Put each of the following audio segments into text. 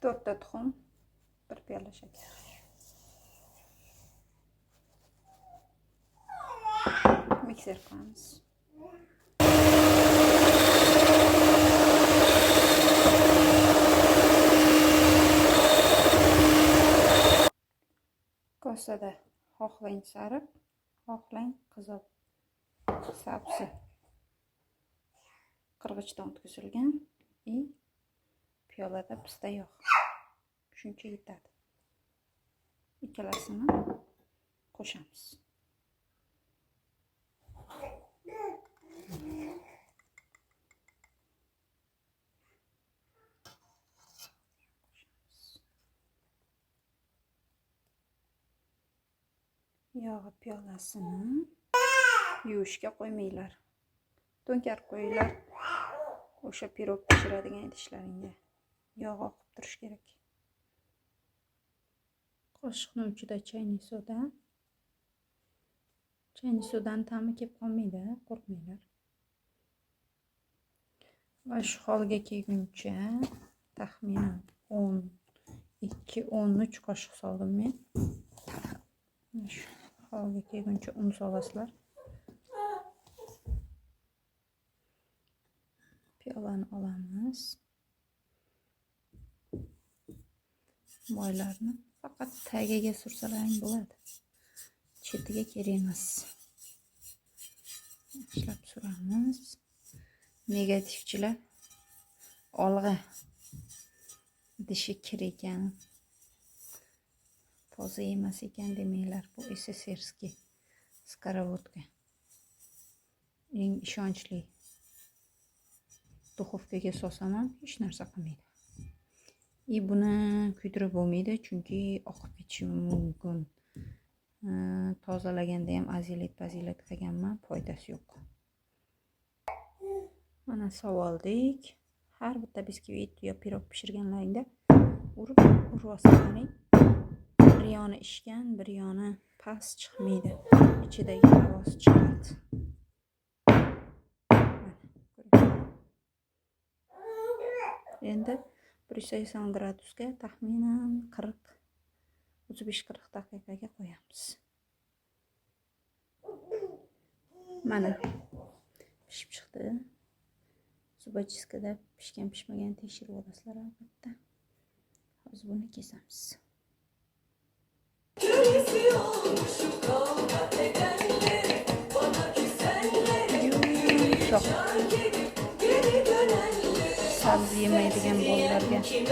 4 ta tuxum, 1 piyola shakar. Mikser qilamiz. Kosada xohlang sariq, xohlang qizil sabzi qirg'ichdan o'tkazilgan и piyolada pista yog'. Shuncha yetadi. Ikkalasini qo'shamiz. Yog'i piyolasini yuvishga qo'ymanglar. To'nkarib qo'yinglar. O'sha pirog pishiradigan idishlaringga yog' oqib turish kerak. Qoshiqning uchida chayniy soda. Chayniy sodaning ta'mi kelib qolmaydi, qo'rqmanglar. Va shu holga kelguncha taxminan 12-13 qoshiq soldim men. Shu holga kelguncha un solasizlar. Piyolani olamiz. Moylarni faqat tagiga sursalaring bo'ladi. Chetiga kerak emas. Ishlab suramiz. Negativchilar olg'a dishi kir ekan, toza emas ekan demanglar. Bu SSSRskiy skorovodka. Eng ishonchli. Duxovkaga solsam ham hech narsa qilmaydi. Buni kuydirib bo'lmaydi, chunki oqib ketishi mumkin. Tozalaganda ham azilat qilganman, foydasi yo'q. Mana savoldik. Har bitta biskvit yo pirog pishirganlaringda urib olsalaring, bir yoni ishgan, bir yoni past chiqmaydi. Ichidagi havosi chiqadi. Endi 180 gradusga taxminan 35-40 daqiqaga qo'yamiz. Mana pishib chiqdi. Zubachiskada pishgan-pishmagan tekshirib olasizlar albatta. Hozir buni kesamiz. Sabzi yemaydigan bolalarga pishirib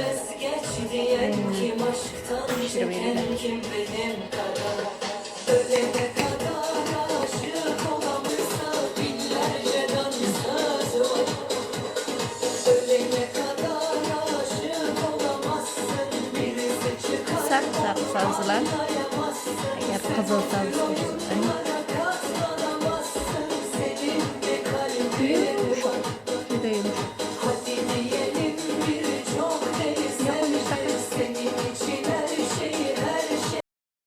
beradi. Sarı sabzilar, agar qizil sabzi